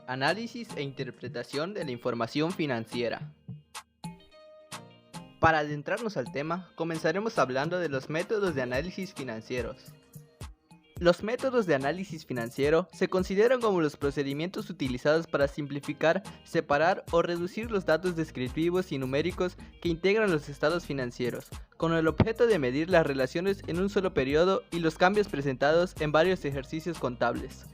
Análisis e interpretación de la información financiera. Para adentrarnos al tema, comenzaremos hablando de los métodos de análisis financieros. Los métodos de análisis financiero se consideran como los procedimientos utilizados para simplificar, separar o reducir los datos descriptivos y numéricos que integran los estados financieros, con el objeto de medir las relaciones en un solo periodo y los cambios presentados en varios ejercicios contables.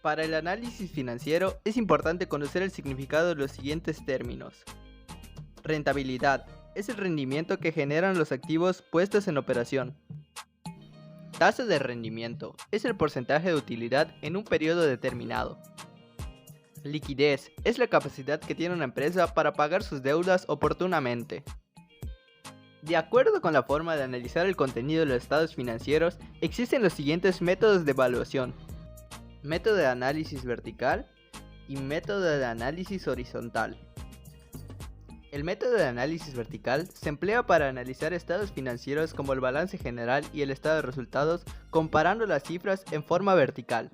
Para el análisis financiero es importante conocer el significado de los siguientes términos. Rentabilidad es el rendimiento que generan los activos puestos en operación. Tasa de rendimiento es el porcentaje de utilidad en un periodo determinado. Liquidez es la capacidad que tiene una empresa para pagar sus deudas oportunamente. De acuerdo con la forma de analizar el contenido de los estados financieros, existen los siguientes métodos de evaluación. Método de análisis vertical y método de análisis horizontal. El método de análisis vertical se emplea para analizar estados financieros como el balance general y el estado de resultados comparando las cifras en forma vertical.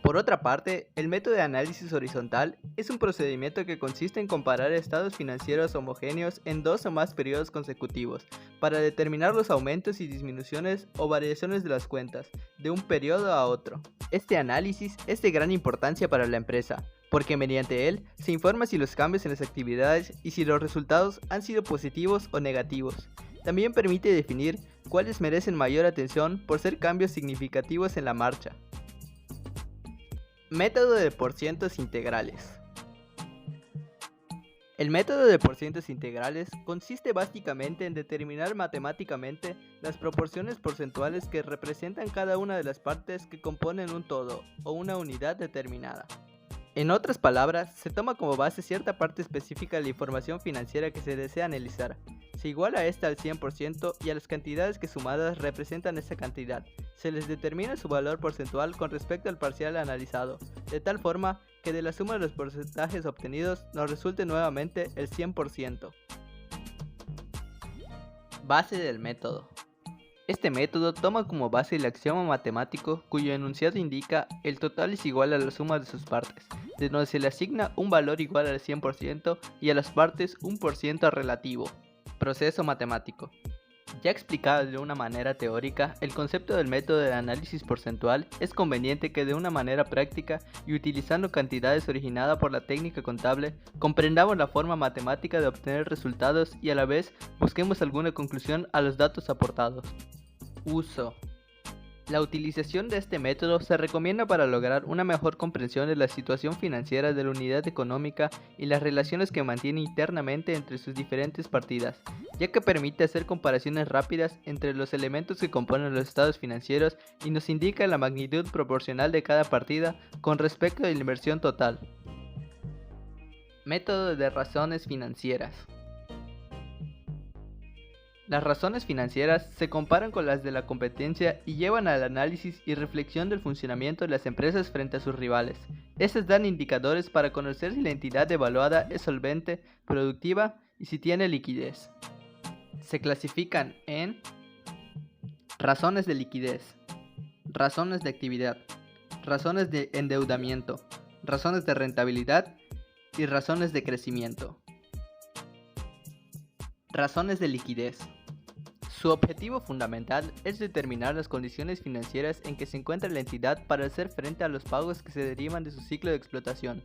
Por otra parte, el método de análisis horizontal es un procedimiento que consiste en comparar estados financieros homogéneos en dos o más periodos consecutivos para determinar los aumentos y disminuciones o variaciones de las cuentas de un periodo a otro. Este análisis es de gran importancia para la empresa, porque mediante él se informa si los cambios en las actividades y si los resultados han sido positivos o negativos. También permite definir cuáles merecen mayor atención por ser cambios significativos en la marcha. Método de porcientos integrales. El método de porcientos integrales consiste básicamente en determinar matemáticamente las proporciones porcentuales que representan cada una de las partes que componen un todo o una unidad determinada. En otras palabras, se toma como base cierta parte específica de la información financiera que se desea analizar. Se iguala esta al 100% y a las cantidades que sumadas representan esa cantidad. Se les determina su valor porcentual con respecto al parcial analizado, de tal forma que de la suma de los porcentajes obtenidos nos resulte nuevamente el 100%. Base del método. Este método toma como base el axioma matemático cuyo enunciado indica el total es igual a la suma de sus partes, de donde se le asigna un valor igual al 100% y a las partes un porciento relativo. Proceso matemático. Ya explicado de una manera teórica, el concepto del método de análisis porcentual es conveniente que de una manera práctica y utilizando cantidades originadas por la técnica contable, comprendamos la forma matemática de obtener resultados y a la vez busquemos alguna conclusión a los datos aportados. Uso. La utilización de este método se recomienda para lograr una mejor comprensión de la situación financiera de la unidad económica y las relaciones que mantiene internamente entre sus diferentes partidas, ya que permite hacer comparaciones rápidas entre los elementos que componen los estados financieros y nos indica la magnitud proporcional de cada partida con respecto a la inversión total. Método de razones financieras. Las razones financieras se comparan con las de la competencia y llevan al análisis y reflexión del funcionamiento de las empresas frente a sus rivales. Estas dan indicadores para conocer si la entidad evaluada es solvente, productiva y si tiene liquidez. Se clasifican en razones de liquidez, razones de actividad, razones de endeudamiento, razones de rentabilidad y razones de crecimiento. Razones de liquidez. Su objetivo fundamental es determinar las condiciones financieras en que se encuentra la entidad para hacer frente a los pagos que se derivan de su ciclo de explotación.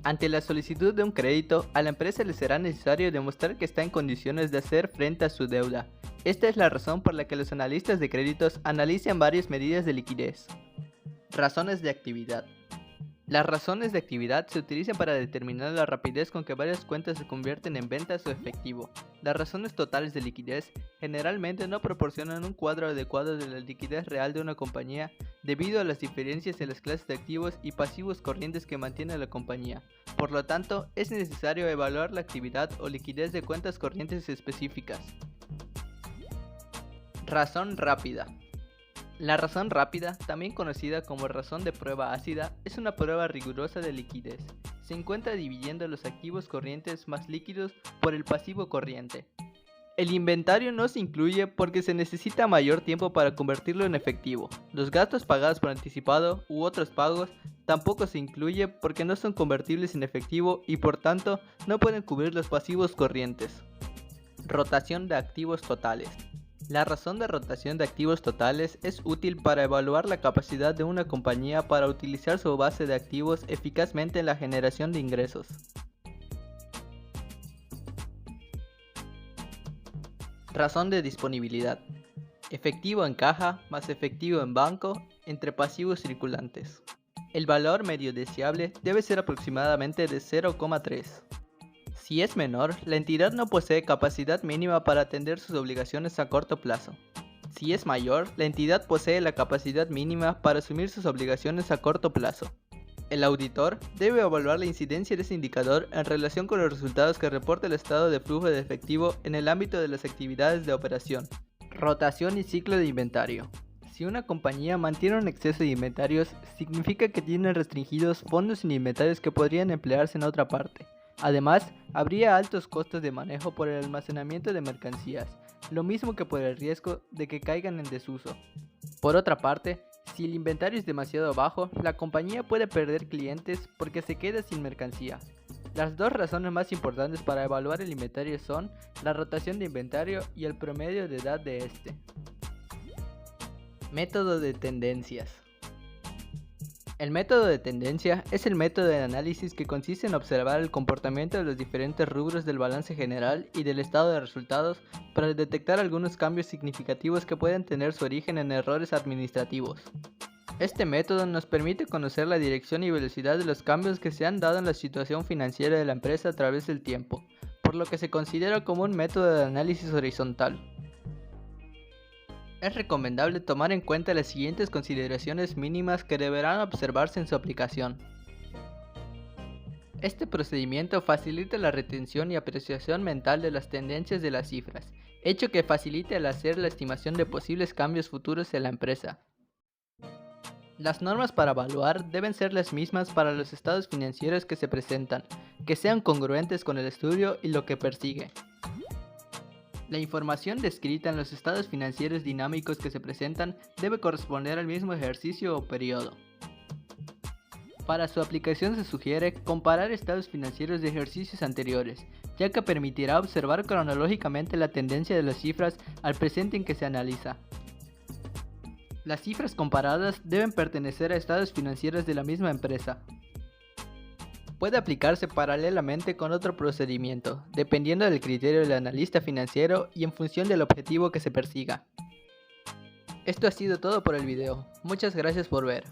Ante la solicitud de un crédito, a la empresa le será necesario demostrar que está en condiciones de hacer frente a su deuda. Esta es la razón por la que los analistas de créditos analizan varias medidas de liquidez. Razones de actividad. Las razones de actividad se utilizan para determinar la rapidez con que varias cuentas se convierten en ventas o efectivo. Las razones totales de liquidez generalmente no proporcionan un cuadro adecuado de la liquidez real de una compañía debido a las diferencias en las clases de activos y pasivos corrientes que mantiene la compañía. Por lo tanto, es necesario evaluar la actividad o liquidez de cuentas corrientes específicas. Razón rápida. La razón rápida, también conocida como razón de prueba ácida, es una prueba rigurosa de liquidez. Se encuentra dividiendo los activos corrientes más líquidos por el pasivo corriente. El inventario no se incluye porque se necesita mayor tiempo para convertirlo en efectivo. Los gastos pagados por anticipado u otros pagos tampoco se incluye porque no son convertibles en efectivo y por tanto no pueden cubrir los pasivos corrientes. Rotación de activos totales. La razón de rotación de activos totales es útil para evaluar la capacidad de una compañía para utilizar su base de activos eficazmente en la generación de ingresos. Razón de disponibilidad. Efectivo en caja más efectivo en banco entre pasivos circulantes. El valor medio deseable debe ser aproximadamente de 0,3. Si es menor, la entidad no posee capacidad mínima para atender sus obligaciones a corto plazo. Si es mayor, la entidad posee la capacidad mínima para asumir sus obligaciones a corto plazo. El auditor debe evaluar la incidencia de ese indicador en relación con los resultados que reporta el estado de flujo de efectivo en el ámbito de las actividades de operación. Rotación y ciclo de inventario. Si una compañía mantiene un exceso de inventarios, significa que tiene restringidos fondos en inventarios que podrían emplearse en otra parte. Además, habría altos costos de manejo por el almacenamiento de mercancías, lo mismo que por el riesgo de que caigan en desuso. Por otra parte, si el inventario es demasiado bajo, la compañía puede perder clientes porque se queda sin mercancía. Las dos razones más importantes para evaluar el inventario son la rotación de inventario y el promedio de edad de este. Método de tendencias. El método de tendencia es el método de análisis que consiste en observar el comportamiento de los diferentes rubros del balance general y del estado de resultados para detectar algunos cambios significativos que pueden tener su origen en errores administrativos. Este método nos permite conocer la dirección y velocidad de los cambios que se han dado en la situación financiera de la empresa a través del tiempo, por lo que se considera como un método de análisis horizontal. Es recomendable tomar en cuenta las siguientes consideraciones mínimas que deberán observarse en su aplicación. Este procedimiento facilita la retención y apreciación mental de las tendencias de las cifras, hecho que facilita el hacer la estimación de posibles cambios futuros en la empresa. Las normas para evaluar deben ser las mismas para los estados financieros que se presentan, que sean congruentes con el estudio y lo que persigue. La información descrita en los estados financieros dinámicos que se presentan debe corresponder al mismo ejercicio o periodo. Para su aplicación se sugiere comparar estados financieros de ejercicios anteriores, ya que permitirá observar cronológicamente la tendencia de las cifras al presente en que se analiza. Las cifras comparadas deben pertenecer a estados financieros de la misma empresa. Puede aplicarse paralelamente con otro procedimiento, dependiendo del criterio del analista financiero y en función del objetivo que se persiga. Esto ha sido todo por el video. Muchas gracias por ver.